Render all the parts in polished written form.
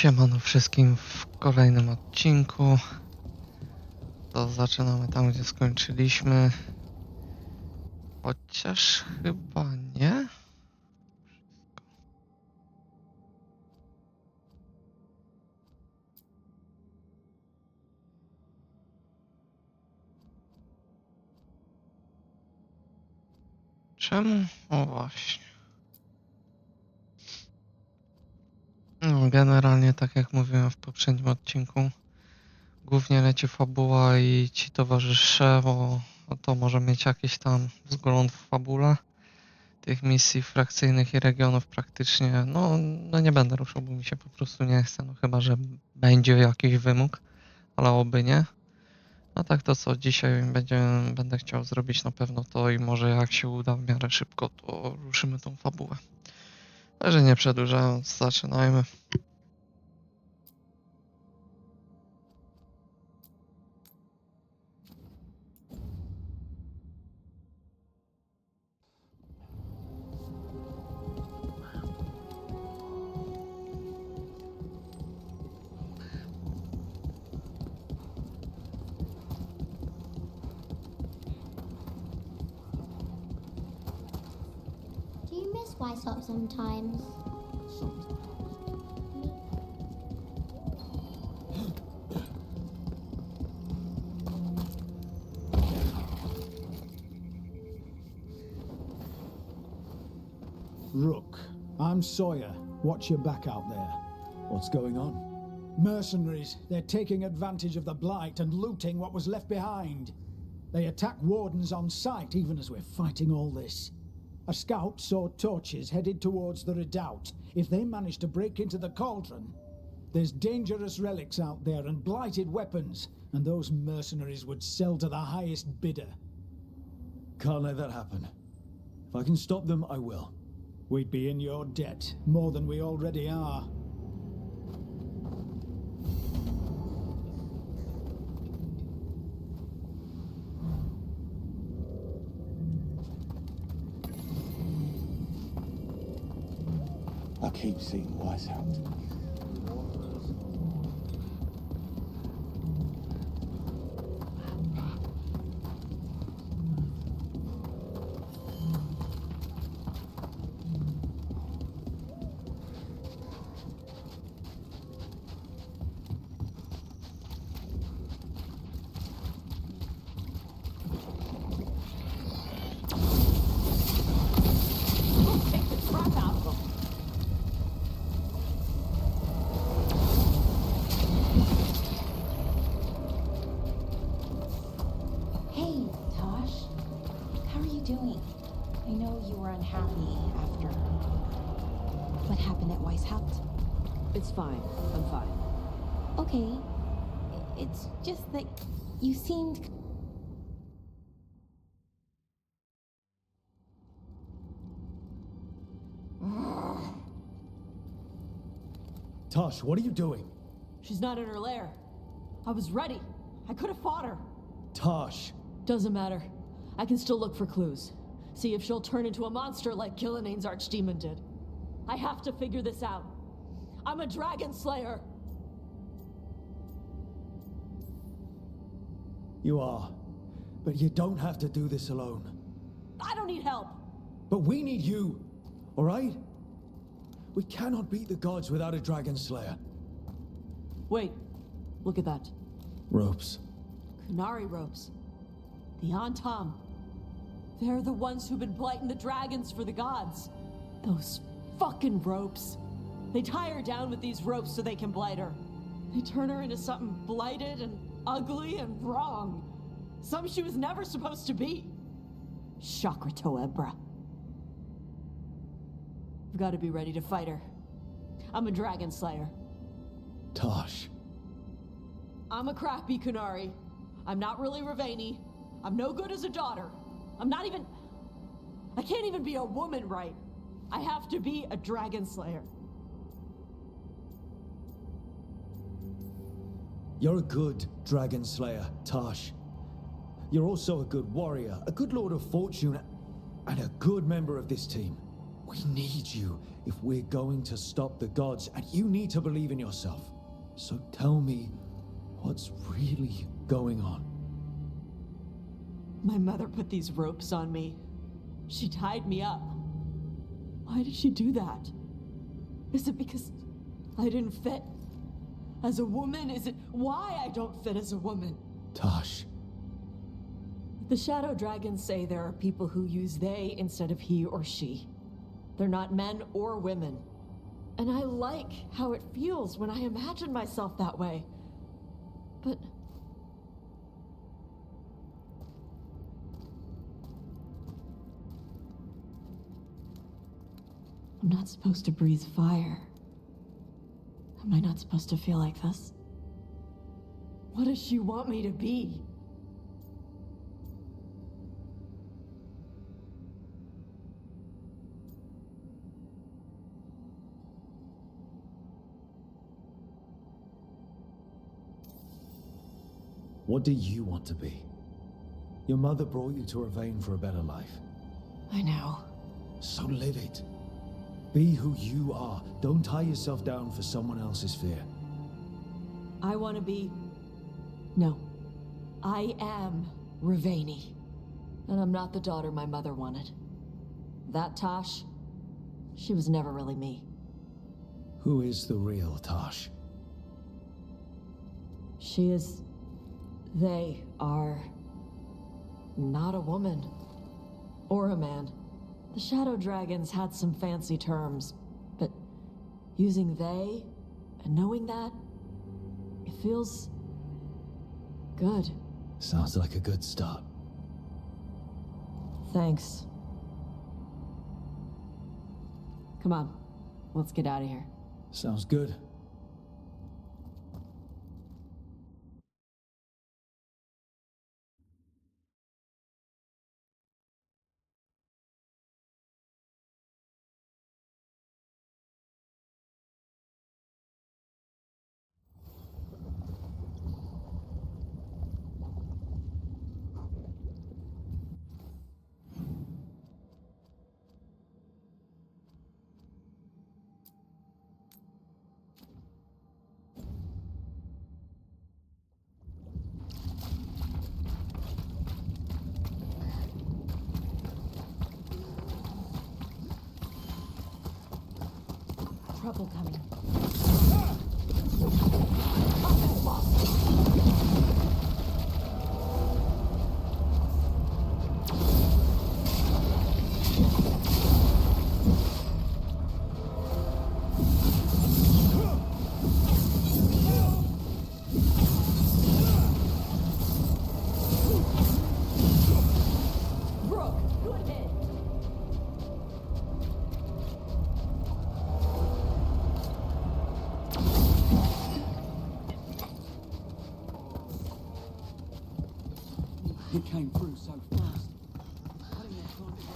Siemano wszystkim w kolejnym odcinku. To zaczynamy tam, gdzie skończyliśmy. Chociaż chyba nie. Czemu? O właśnie. No, generalnie tak jak mówiłem w poprzednim odcinku, głównie leci fabuła i ci towarzysze, bo to może mieć jakiś tam wzgląd w fabule. Tych misji frakcyjnych i regionów praktycznie, no nie będę ruszał, bo mi się po prostu nie chce, no chyba, że będzie jakiś wymóg, ale oby nie. A tak to co dzisiaj będę chciał zrobić na pewno to i może jak się uda w miarę szybko, to ruszymy tą fabułę. Także nie przedłużając, zaczynajmy. Do you miss Weishaupt sometimes? Rook, I'm Sawyer. Watch your back out there. What's going on? Mercenaries. They're taking advantage of the Blight and looting what was left behind. They attack wardens on sight even as we're fighting all this. A scout saw torches headed towards the redoubt. If they manage to break into the cauldron, there's dangerous relics out there and blighted weapons, and those mercenaries would sell to the highest bidder. Can't let that happen. If I can stop them, I will. We'd be in your debt, more than we already are. I keep seeing Weishaupt. Hey, Tosh. How are you doing? I know you were unhappy after what happened at Weishaupt. It's fine. I'm fine. Okay. It's just that you seemed... Tosh, what are you doing? She's not in her lair. I was ready. I could have fought her. Tosh! Doesn't matter. I can still look for clues. See if she'll turn into a monster like Killiane's archdemon did. I have to figure this out. I'm a dragon slayer. You are. But you don't have to do this alone. I don't need help. But we need you, alright? We cannot beat the gods without a dragon slayer. Wait. Look at that. Ropes. Kunari ropes. The Antam. They're the ones who've been blighting the dragons for the gods. Those fucking ropes. They tie her down with these ropes so they can blight her. They turn her into something blighted and ugly and wrong. Something she was never supposed to be. Shakrato Ebra. I've got to be ready to fight her. I'm a dragon slayer. Tosh. I'm a crappy Kunari. I'm not really Ravani. I'm no good as a daughter. I can't even be a woman right. I have to be a dragon slayer. You're a good dragon slayer, Tosh. You're also a good warrior, a good lord of fortune, and a good member of this team. We need you if we're going to stop the gods, and you need to believe in yourself. So tell me, what's really going on? My mother put these ropes on me. She tied me up. Why did she do that? Is it because I didn't fit as a woman? Is it why I don't fit as a woman? Tosh. The shadow dragons say there are people who use they instead of he or she. They're not men or women. And I like how it feels when I imagine myself that way. But I'm not supposed to breathe fire. Am I not supposed to feel like this? What does she want me to be? What do you want to be? Your mother brought you to Ravane for a better life. I know. So live it. Be who you are. Don't tie yourself down for someone else's fear. I want to be... No. I am Ravani. And I'm not the daughter my mother wanted. That Tosh, she was never really me. Who is the real Tosh? She is... They are... not a woman. Or a man. The Shadow Dragons had some fancy terms, but using they and knowing that, it feels good. Sounds like a good start. Thanks. Come on, let's get out of here. Sounds good. Trouble coming. Brooke, good hit. He came through so fast. I didn't have time to get...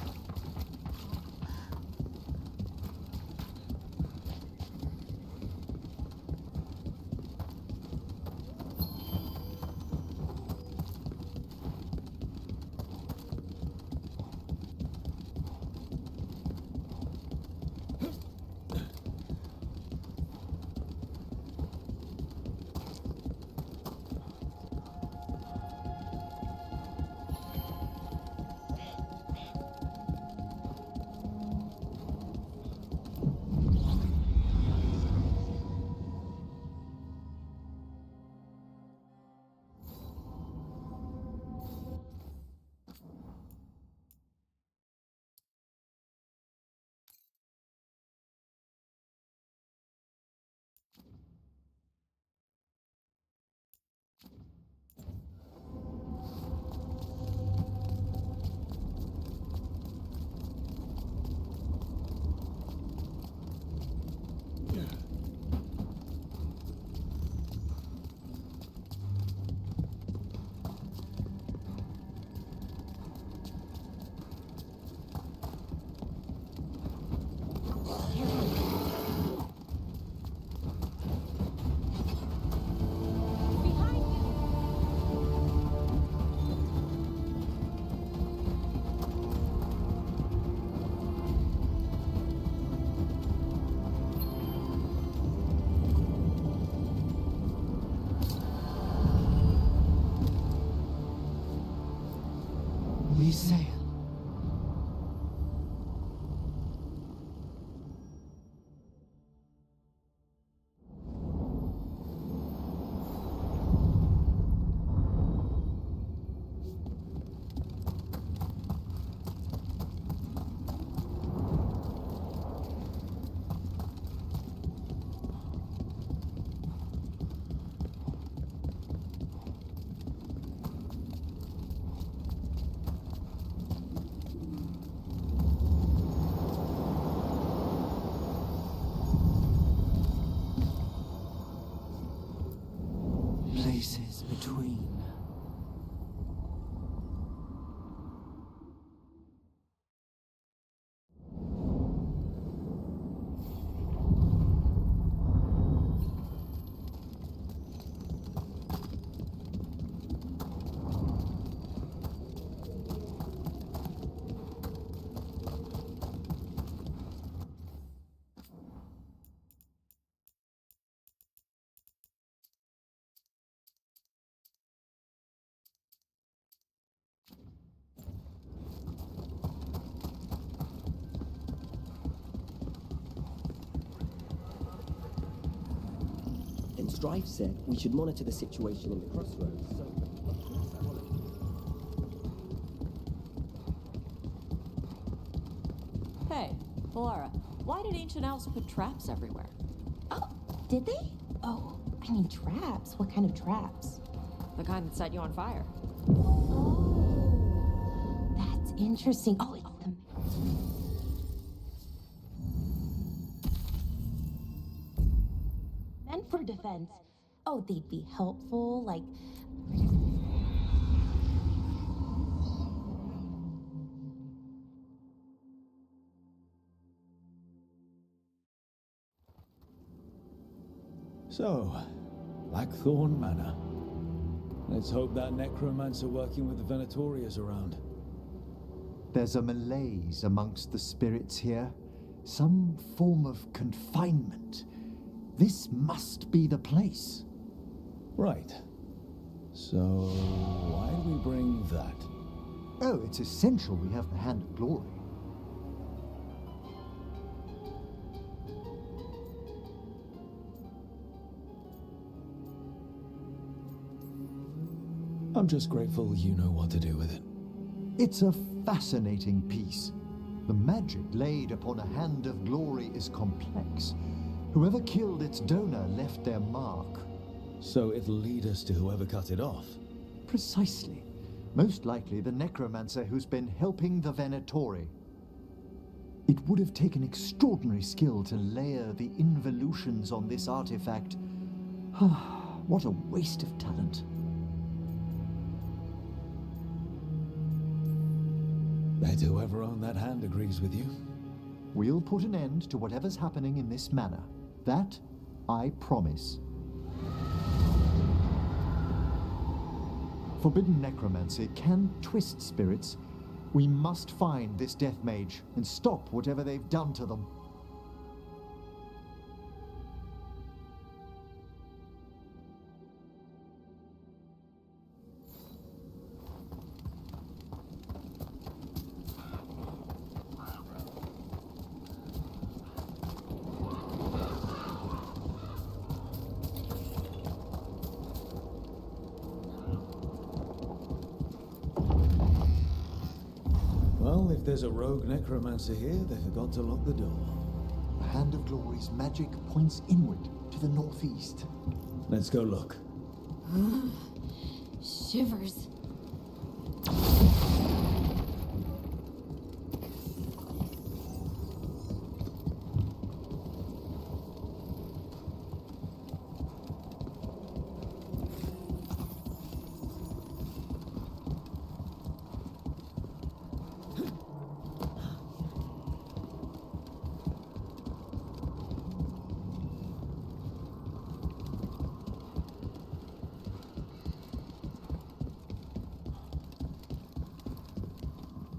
say? Places between. And Strife said we should monitor the situation in the crossroads, so... Hey, Valara, why did ancient elves put traps everywhere? Oh, did they? Oh, I mean traps. What kind of traps? The kind that set you on fire. Oh, that's interesting. Oh, it's the... meant for defense. Oh, they'd be helpful, like... So, Blackthorn Manor. Let's hope that necromancer working with the Venatori is around. There's a malaise amongst the spirits here. Some form of confinement. This must be the place. Right. So, why do we bring that? Oh, it's essential we have the Hand of Glory. I'm just grateful you know what to do with it. It's a fascinating piece. The magic laid upon a Hand of Glory is complex. Whoever killed its donor left their mark. So it'll lead us to whoever cut it off. Precisely. Most likely the necromancer who's been helping the Venatori. It would have taken extraordinary skill to layer the involutions on this artifact. What a waste of talent. Bet whoever owned that hand agrees with you. We'll put an end to whatever's happening in this manor. That, I promise. Forbidden necromancy can twist spirits. We must find this death mage and stop whatever they've done to them. Well, if there's a rogue necromancer here, they forgot to lock the door. The Hand of Glory's magic points inward to the northeast. Let's go look. Shivers.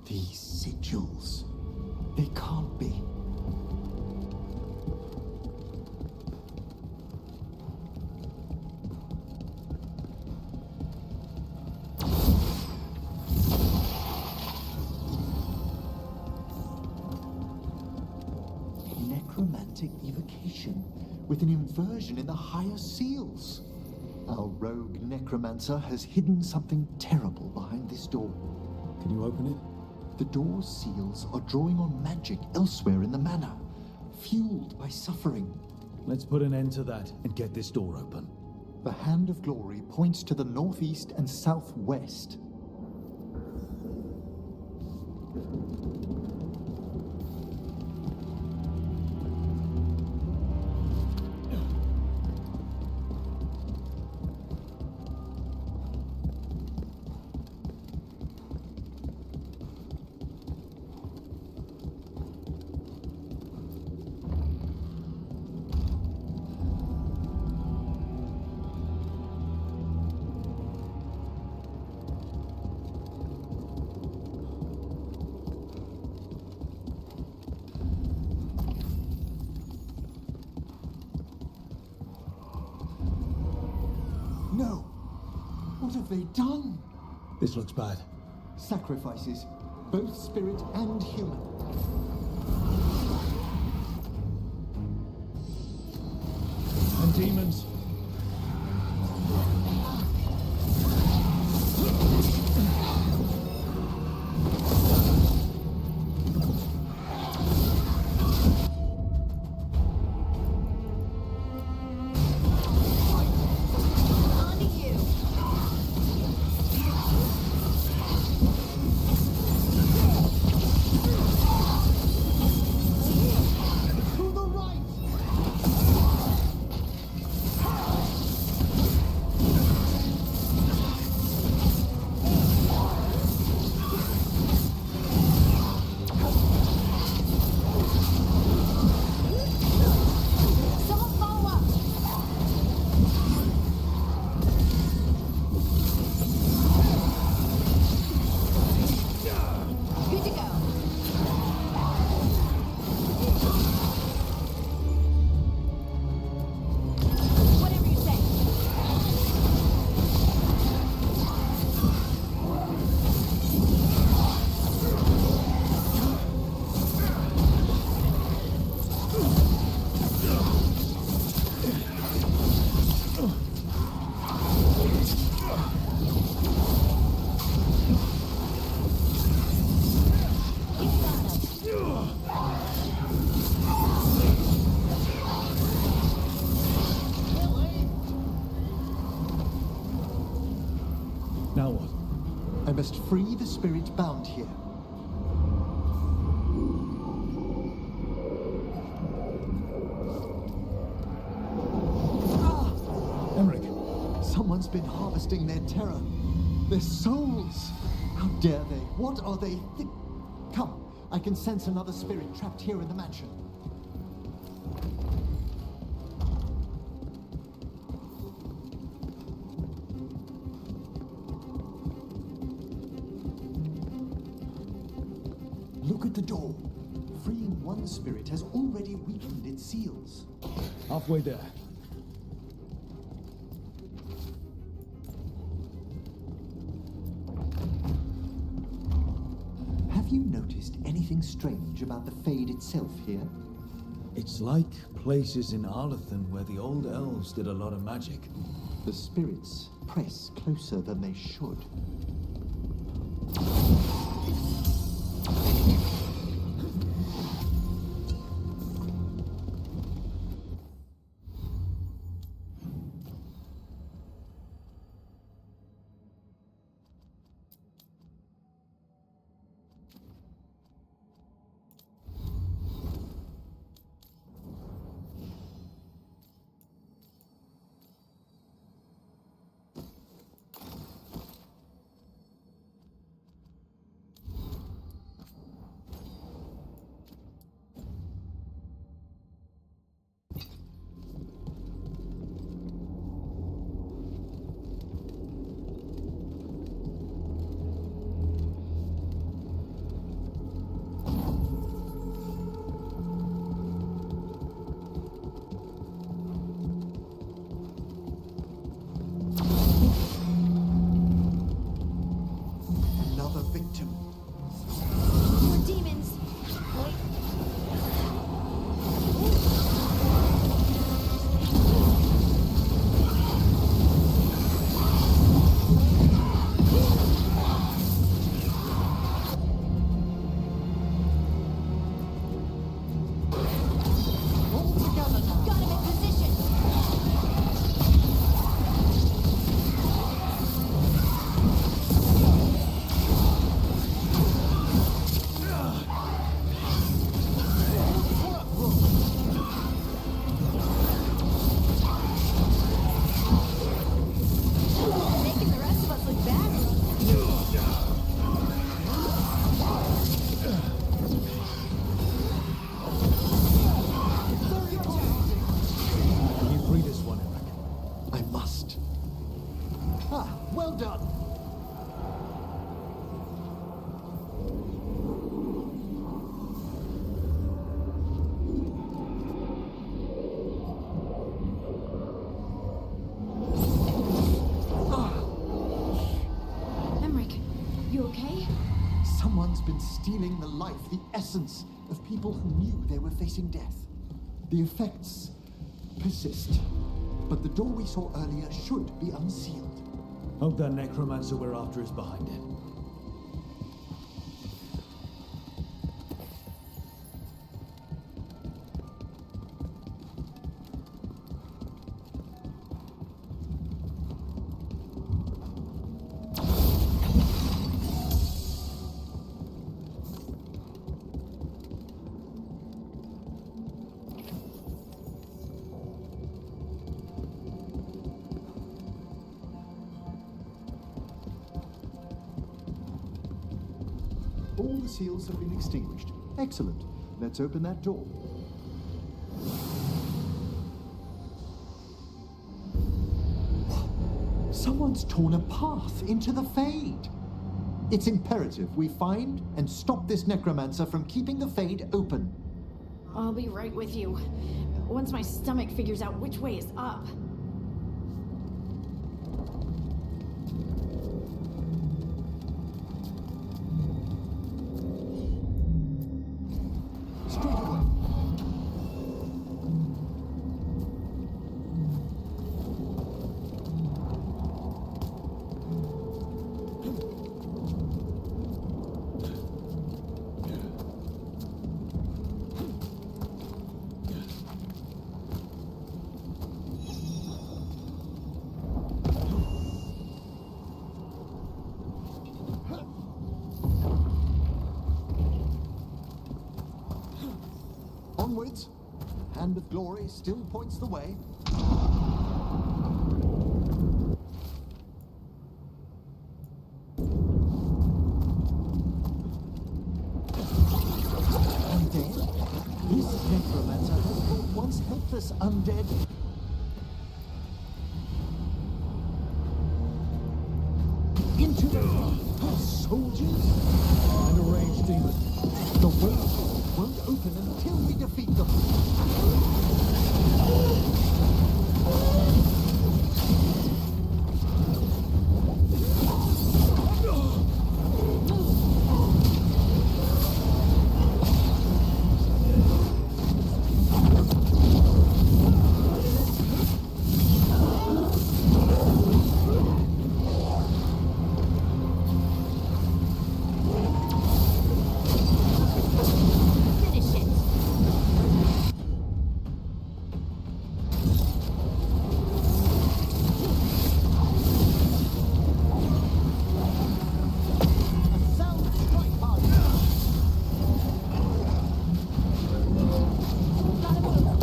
These sigils. They can't be. necromantic evocation, with an inversion in the higher seals. Our rogue necromancer has hidden something terrible behind this door. Can you open it? The door's seals are drawing on magic elsewhere in the manor, fueled by suffering. Let's put an end to that and get this door open. The Hand of Glory points to the northeast and southwest. No! What have they done? This looks bad. Sacrifices, both spirit and human. And demons. Now what? I must free the spirit bound here. Emmerich, Someone's been harvesting their terror. Their souls. How dare they? What are they? Come, I can sense another spirit trapped here in the mansion. Look at the door. Freeing one spirit has already weakened its seals. halfway there. Have you noticed anything strange about the Fade itself here? It's like places in Arlathan where the old elves did a lot of magic. The spirits press closer than they should. done! Emmerich, you okay? Someone's been stealing the life, the essence of people who knew they were facing death. The effects persist, but the door we saw earlier should be unsealed. Hope that necromancer we're after is behind it. All the seals have been extinguished. Excellent. Let's open that door. Someone's torn a path into the Fade. It's imperative we find and stop this necromancer from keeping the Fade open. I'll be right with you. Once my stomach figures out which way is up. Straight away. Onwards. Hand of Glory still points the way. Undead? This necromancer has brought once helpless undead into the soldiers And a ranged demon. The way won't open until we defeat them. Finish it! A sound strike hard. Gotta move!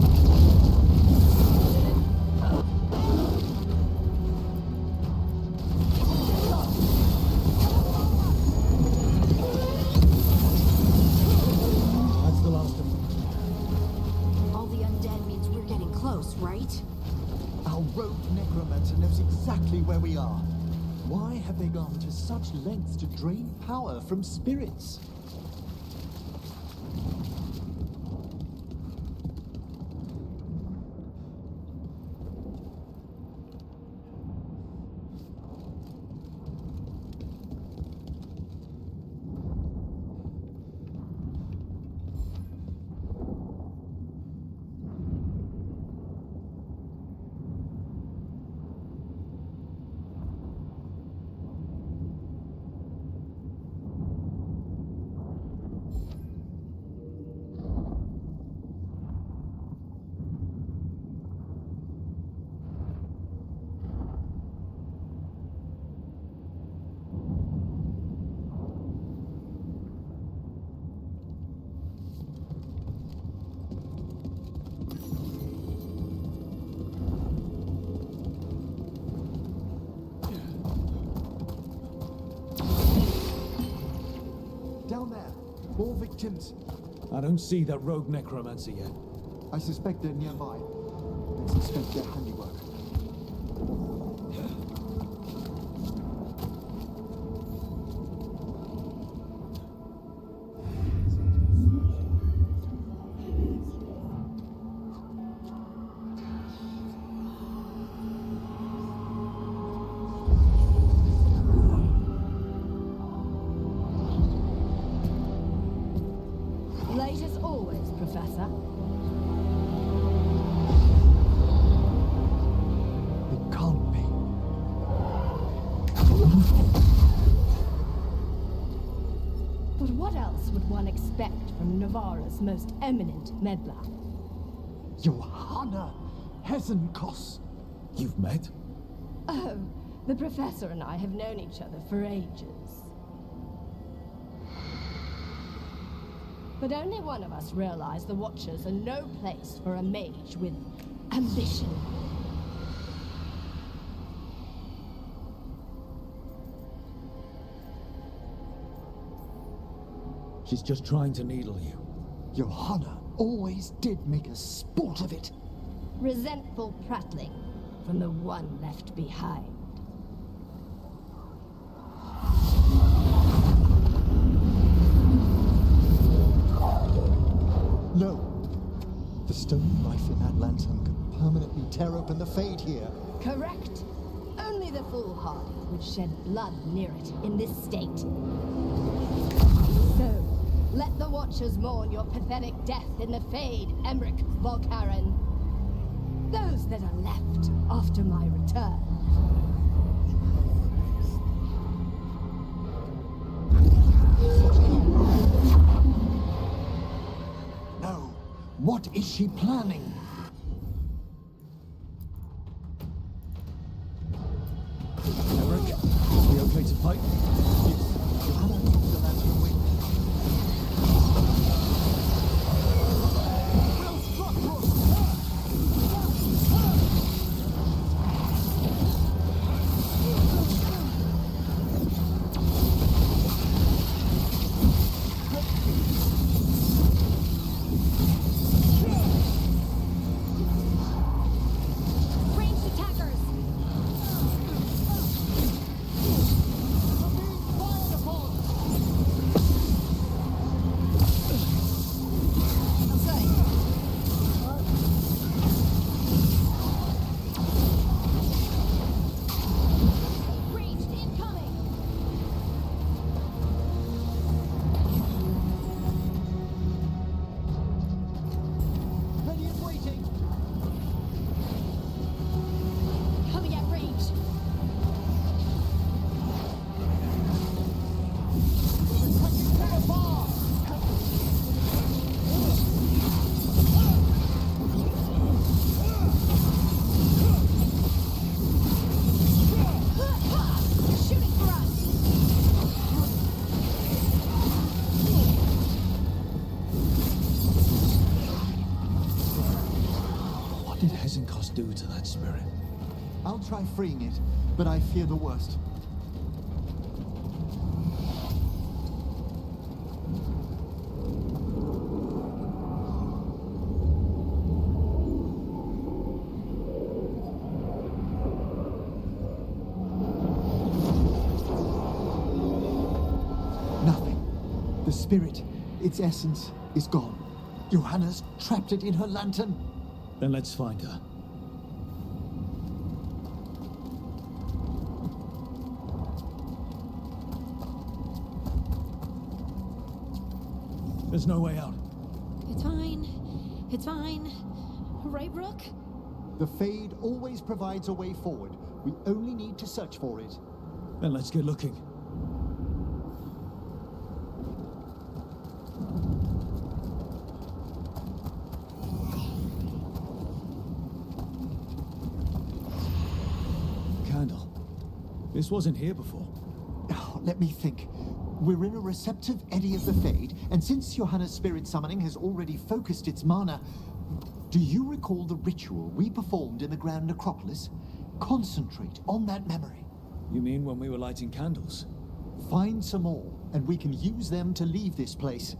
That's the last of them. All the undead means we're getting close, right? Our rogue necromancer knows exactly where we are. Why have they gone to such lengths to drain power from spirits? Down there. More victims. I don't see that rogue necromancer yet. I suspect they're nearby. Let's inspect their handiwork. one expect from Navarra's most eminent meddler? Johanna Hesenkos. You've met? Oh, the professor and I have known each other for ages. But only one of us realized the Watchers are no place for a mage with ambition. She's just trying to needle you. Johanna always did make a sport of it. Resentful prattling from the one left behind. No. The stone knife in that lantern could permanently tear open the Fade here. Correct. Only the foolhardy would shed blood near it in this state. So, let the Watchers mourn your pathetic death in the Fade, Emmerich Volkaren. Those that are left after my return. No. What is she planning? Emmerich, is we okay to fight? Johanna needs the lantern wing. Ranged attackers! Ranged incoming! Radiant waiting. Coming at range. Shooting for us! What did Hesenkos do to that spirit? I'll try freeing it, but I fear the worst. Nothing. The spirit, its essence, is gone. Johanna's trapped it in her lantern. Then let's find her. There's no way out. It's fine. It's fine. Right, Rook? The Fade always provides a way forward. We only need to search for it. Then let's get looking. Candle. This wasn't here before. Oh, let me think. We're in a receptive eddy of the Fade, and since Johanna's spirit summoning has already focused its mana, do you recall the ritual we performed in the Grand Necropolis? Concentrate on that memory. You mean when we were lighting candles? Find some more, and we can use them to leave this place.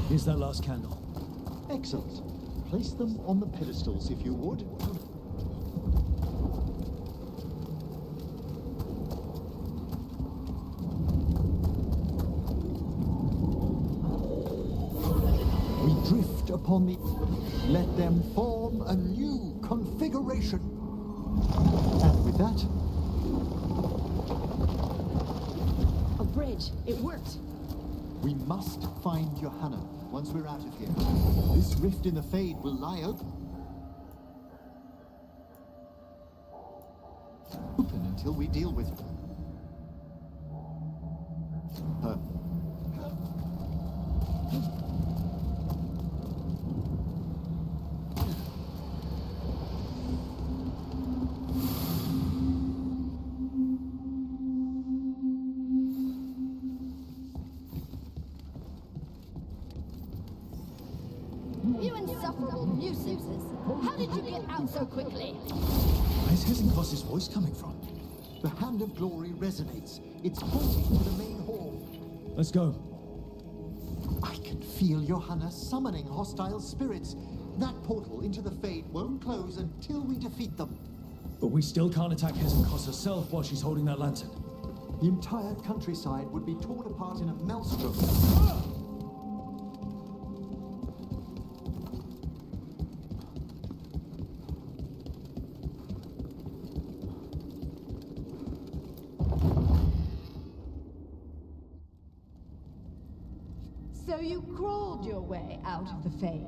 Here's that last candle. Excellent. Place them on the pedestals if you would. We drift upon the... Let them form a new configuration. And with that, A bridge. It worked. We must find Johanna once we're out of here. This rift in the Fade will lie open until we deal with her. You insufferable nuisances! How did you get out so quickly? Where's Hesenkos's voice coming from? The Hand of Glory resonates. It's pointing to the main hall. Let's go. I can feel Johanna summoning hostile spirits. That portal into the Fade won't close until we defeat them. But we still can't attack Hesenkos herself while she's holding that lantern. The entire countryside would be torn apart in a maelstrom. So you crawled your way out of the Fade.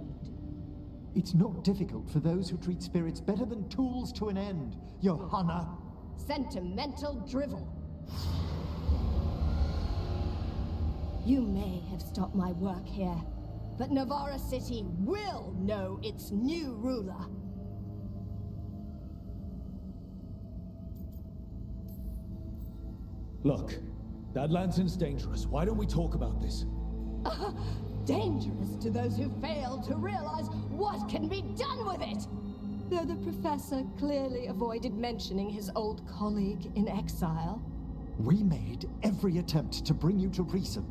It's not difficult for those who treat spirits better than tools to an end, Johanna. Sentimental drivel. You may have stopped my work here, but Navarra City will know its new ruler. Look, that lantern's dangerous. Why don't we talk about this? Dangerous to those who fail to realize what can be done with it. Though the professor clearly avoided mentioning his old colleague in exile. We made every attempt to bring you to reason.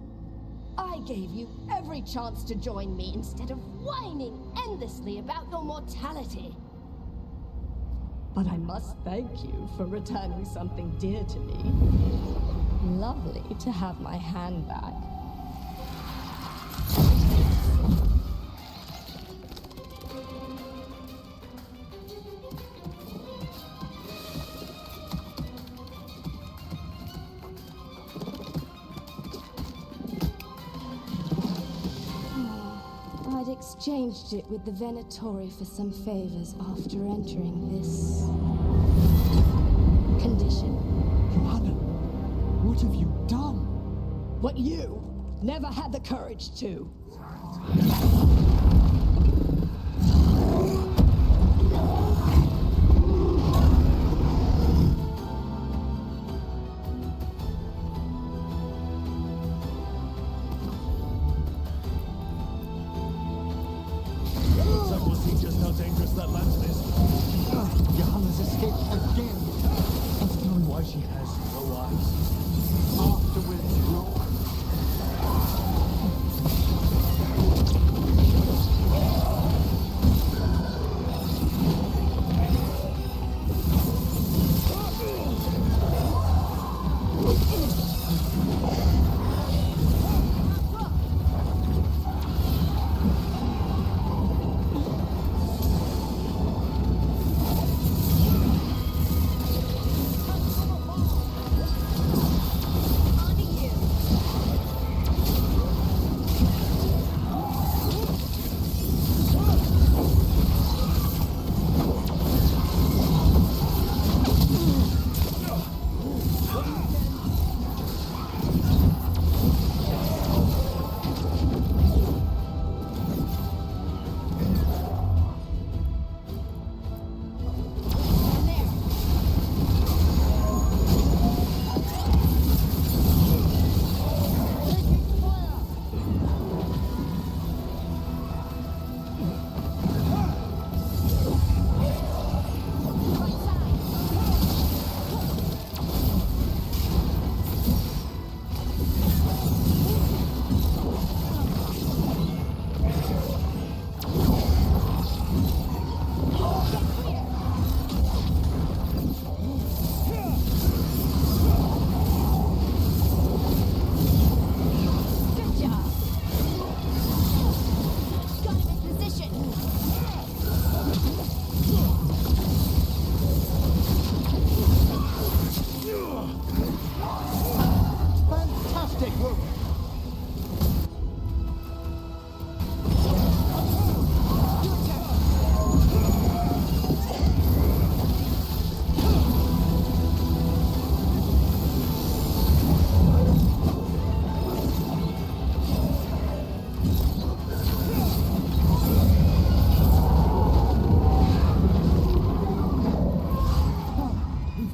I gave you every chance to join me instead of whining endlessly about your mortality. But I must thank you for returning something dear to me. Lovely to have my hand back. I'd exchanged it with the Venatori for some favors after entering this condition. Johanna, what have you done? What you never had the courage to. Looks like we'll see just how dangerous that lantern is. Johanna's escaped again. Let's tell me why she has no eyes. Afterwards, Lord.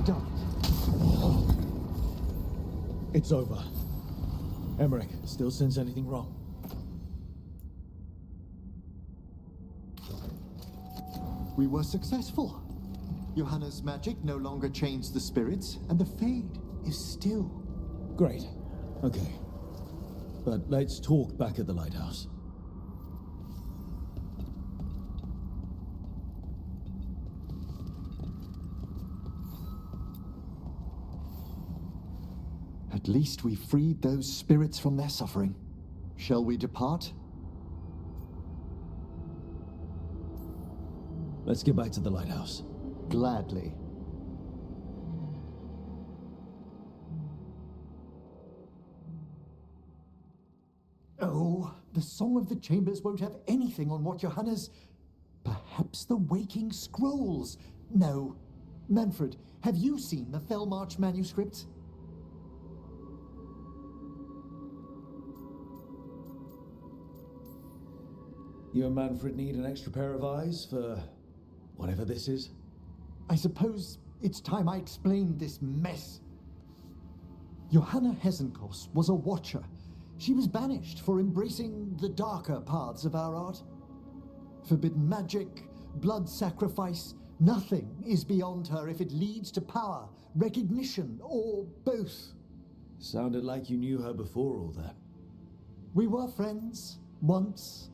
done it. It's over. Emmerich, still sense anything wrong? We were successful. Johanna's magic no longer changed the spirits, and the Fade is still. Great. Okay. But let's talk back at the lighthouse. At least we freed those spirits from their suffering. Shall we depart? Let's get back to the lighthouse. Gladly. Oh, the Song of the Chambers won't have anything on what Johanna's... Perhaps the Waking Scrolls? No. Manfred, have you seen the Fellmarch manuscripts? You and Manfred need an extra pair of eyes for whatever this is? I suppose it's time I explained this mess. Johanna Hesenkos was a watcher. She was banished for embracing the darker paths of our art. Forbidden magic, blood sacrifice, nothing is beyond her if it leads to power, recognition, or both. Sounded like you knew her before all that. We were friends, once.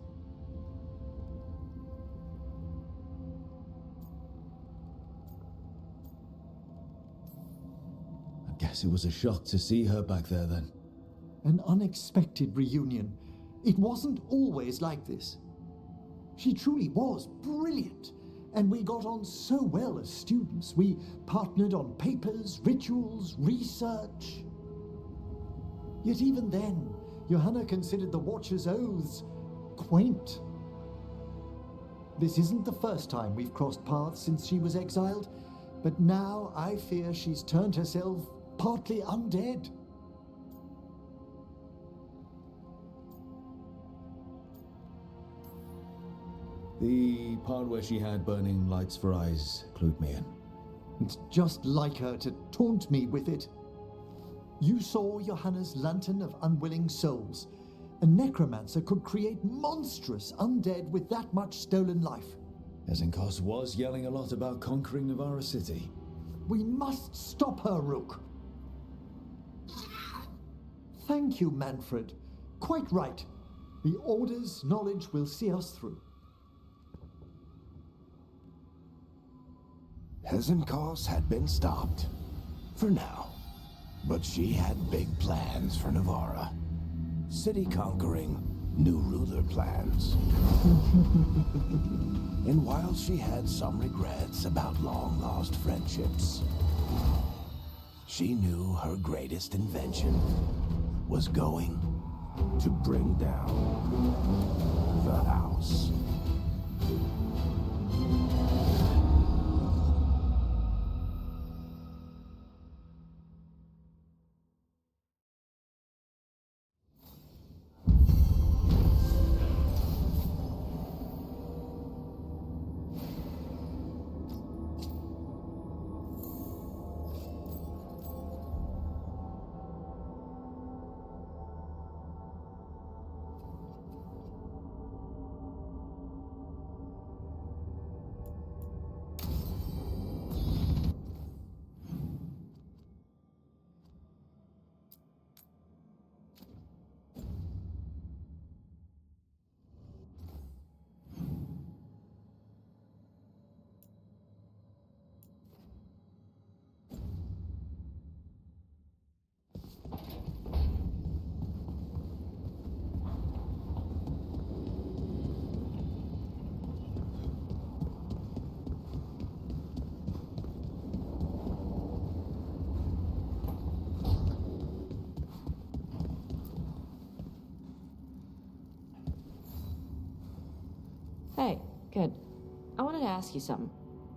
I guess it was a shock to see her back there then. An unexpected reunion. It wasn't always like this. She truly was brilliant, and we got on so well as students. We partnered on papers, rituals, research. Yet even then, Johanna considered the Watcher's oaths quaint. This isn't the first time we've crossed paths since she was exiled, but now I fear she's turned herself partly undead. The part where she had burning lights for eyes clued me in. It's just like her to taunt me with it. You saw Johanna's lantern of unwilling souls. A necromancer could create monstrous undead with that much stolen life. Hesenkos was yelling a lot about conquering Navarra City. We must stop her, Rook. Thank you, Manfred. Quite right. The Order's knowledge will see us through. Hesenkos had been stopped. For now. But she had big plans for Navarra. City conquering, new ruler plans. And while she had some regrets about long-lost friendships, she knew her greatest invention was going to bring down the house. Hey, good. I wanted to ask you something.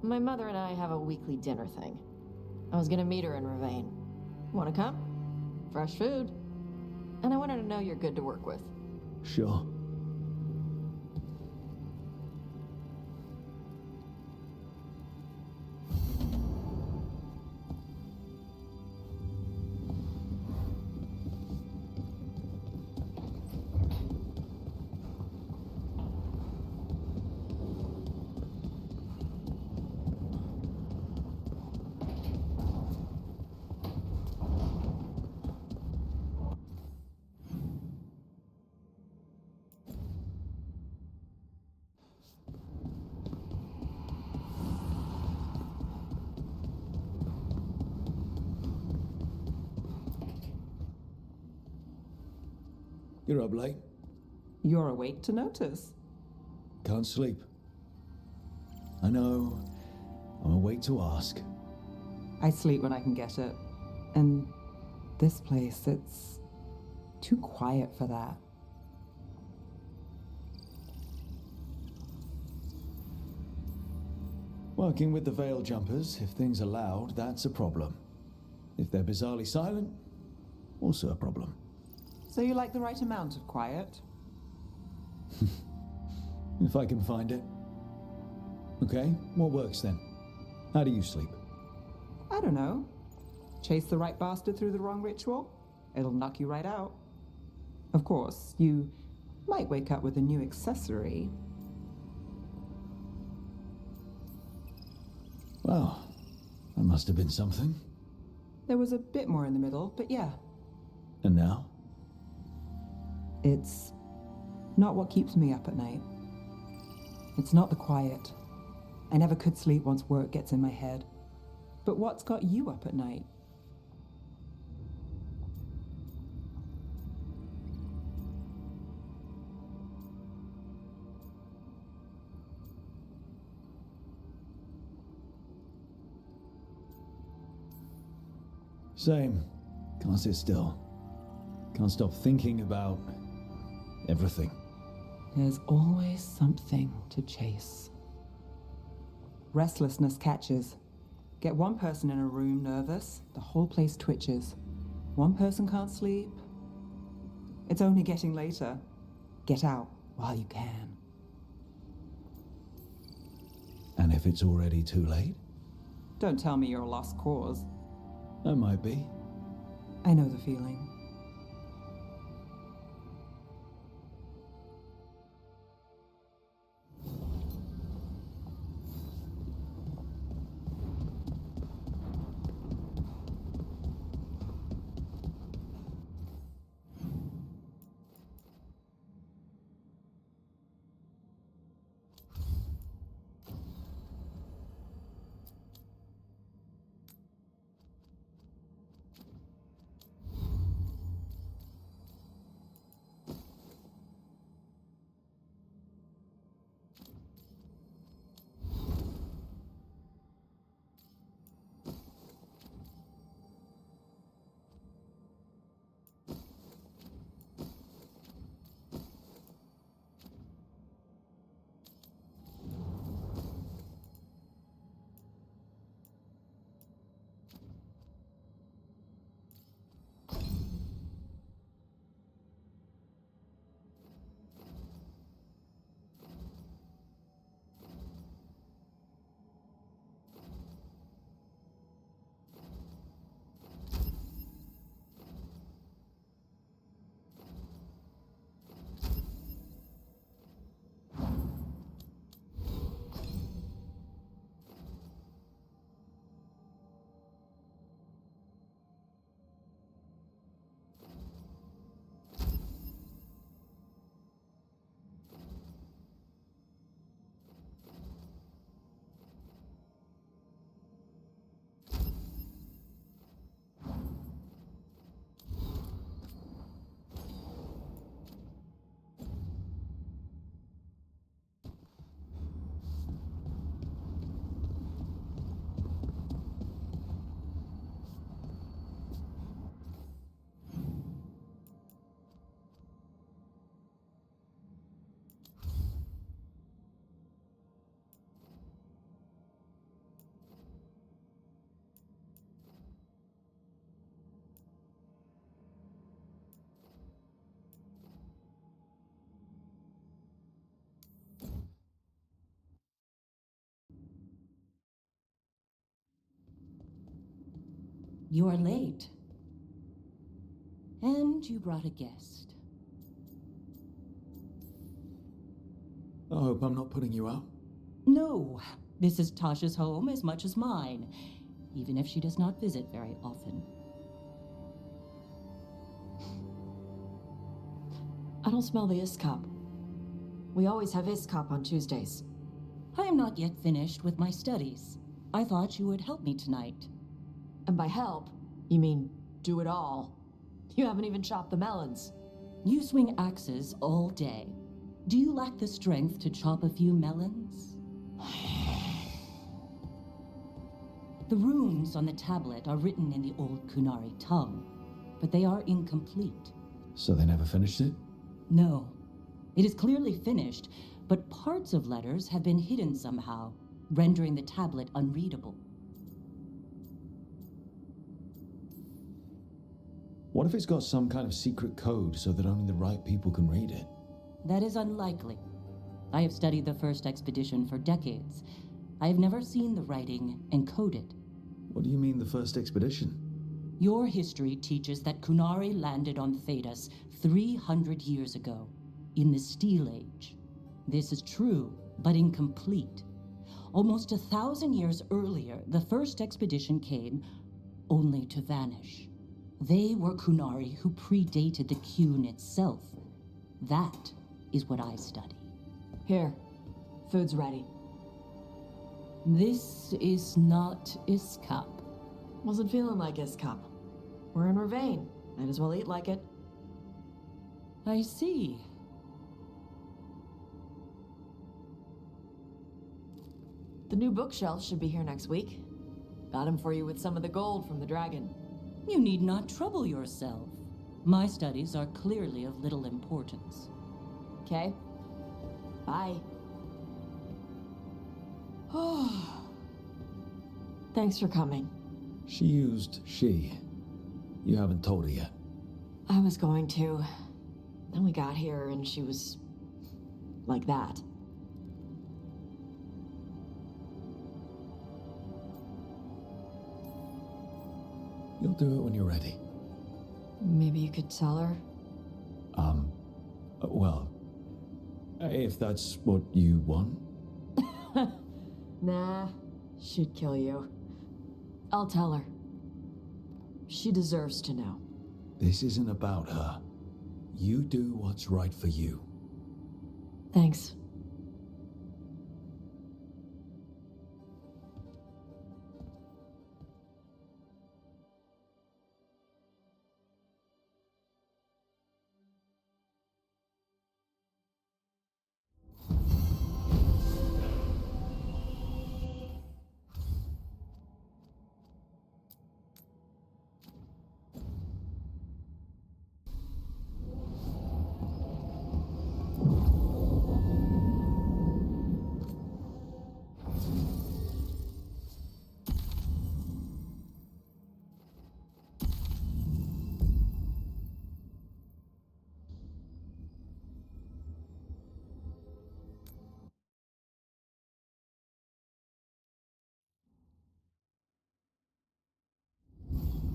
My mother and I have a weekly dinner thing. I was gonna meet her in Ravane. Wanna come? Fresh food. And I wanted to know you're good to work with. Sure. You're up late. You're awake to notice. Can't sleep. I know. I'm awake to ask. I sleep when I can get it. And this place, it's too quiet for that. Working with the veil jumpers, if things are loud, that's a problem. If they're bizarrely silent, also a problem. So you like the right amount of quiet? If I can find it. Okay, what works then? How do you sleep? I don't know. Chase the right bastard through the wrong ritual? It'll knock you right out. Of course, you might wake up with a new accessory. Well, that must have been something. There was a bit more in the middle, but yeah. And now? It's not what keeps me up at night. It's not the quiet. I never could sleep once work gets in my head. But what's got you up at night? Same. Can't sit still. Can't stop thinking about everything. There's always something to chase. Restlessness catches. Get one person in a room nervous, the whole place twitches. One person can't sleep. It's only getting later. Get out while you can. And if it's already too late? Don't tell me you're a lost cause. I might be. I know the feeling. You're late. And you brought a guest. I hope I'm not putting you out. No, this is Tasha's home as much as mine, even if she does not visit very often. I don't smell the Iskop. We always have Iskop on Tuesdays. I am not yet finished with my studies. I thought you would help me tonight. And by help, you mean do it all. You haven't even chopped the melons. You swing axes all day. Do you lack the strength to chop a few melons? The runes on the tablet are written in the old Kunari tongue, but they are incomplete. So they never finished it? No. It is clearly finished, but parts of letters have been hidden somehow, rendering the tablet unreadable. What if it's got some kind of secret code so that only the right people can read it? That is unlikely. I have studied the first expedition for decades. I have never seen the writing encoded. What do you mean, the first expedition? Your history teaches that Kunari landed on Thedas 300 years ago, in the Steel Age. This is true, but incomplete. Almost 1,000 years earlier, the first expedition came only to vanish. They were Kunari who predated the Qun itself. That is what I study. Here. Food's ready. This is not Iskap. Wasn't feeling like Iskap. We're in Ravane. Might as well eat like it. I see. The new bookshelf should be here next week. Got him for you with some of the gold from the dragon. You need not trouble yourself. My studies are clearly of little importance. Okay. Bye. Thanks for coming. She used she. You haven't told her yet. I was going to. Then we got here and she was like that. You'll do it when you're ready. Maybe you could tell her? Well, if that's what you want. Nah, she'd kill you. I'll tell her. She deserves to know. This isn't about her. You do what's right for you. Thanks.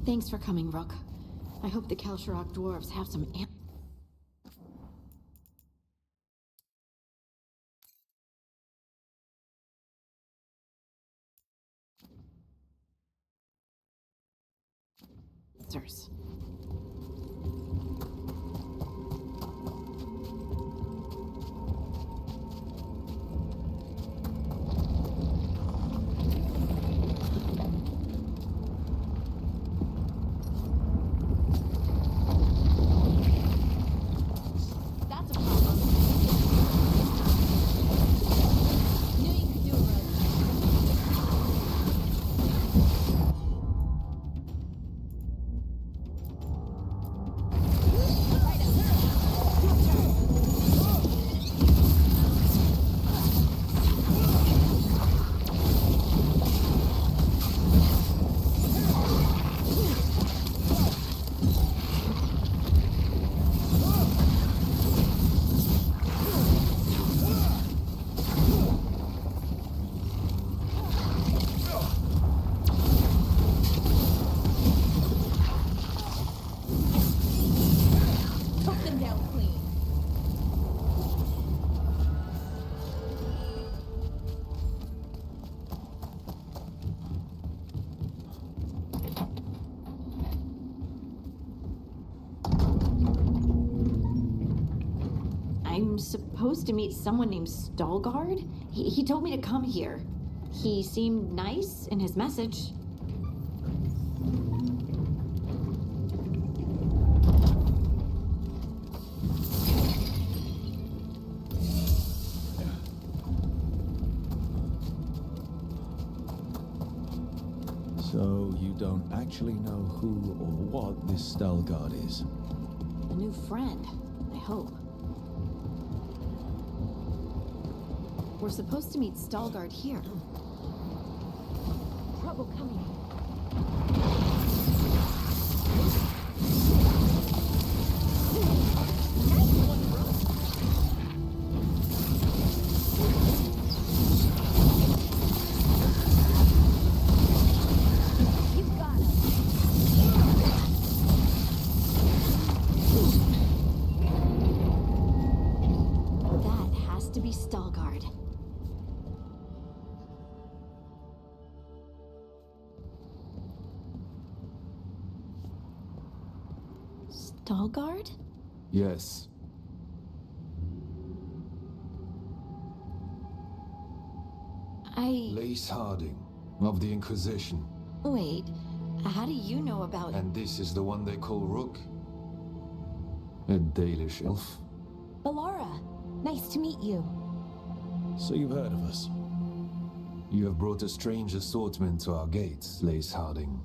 Thanks for coming, Rook. I hope the Kalsharok dwarves have some answers. I'm supposed to meet someone named Stalgard? He told me to come here. He seemed nice in his message. don't actually know who or what this Veilguard is. A new friend, I hope. We're supposed to meet Stalgard here. Trouble coming. That has to be Stalgard. Stalgard? Yes. Lace Harding, of the Inquisition. Wait, how do you know about... And this is the one they call Rook? A Dalish elf? Bellara, nice to meet you. So you've heard of us? You have brought a strange assortment to our gates, Lace Harding.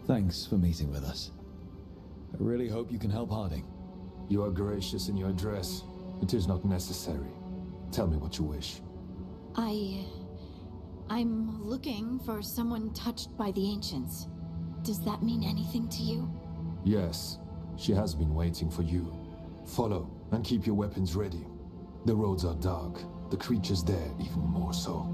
Thanks for meeting with us. I really hope you can help Harding. You are gracious in your address. It is not necessary. Tell me what you wish. I'm looking for someone touched by the Ancients. Does that mean anything to you? Yes, she has been waiting for you. Follow, and keep your weapons ready. The roads are dark, the creatures there even more so.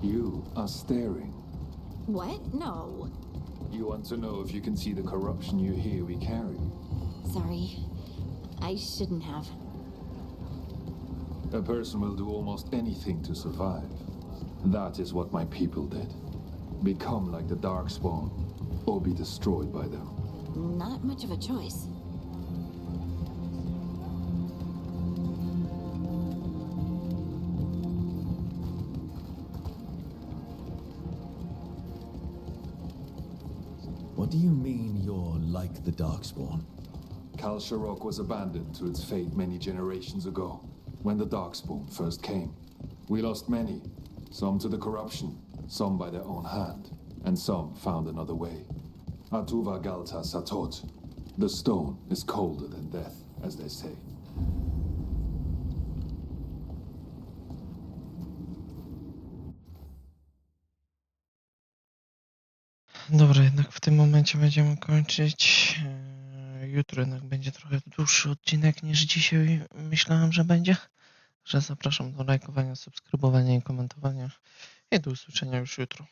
You are staring. What? No. You want to know if you can see the corruption you hear we carry? Sorry. I shouldn't have. A person will do almost anything to survive. That is what my people did. Become like the Darkspawn, or be destroyed by them. Not much of a choice. What do you mean you're like the Darkspawn? Kal Sharok was abandoned to its fate many generations ago, when the Darkspawn first came. We lost many, some to the corruption, some by their own hand, and some found another way. Atuva Galta Satot. The stone is colder than death, as they say. Dobra, jednak w tym momencie będziemy kończyć. Jutro jednak będzie trochę dłuższy odcinek niż dzisiaj myślałem, że będzie. Że zapraszam do lajkowania, subskrybowania i komentowania. I do usłyszenia już jutro.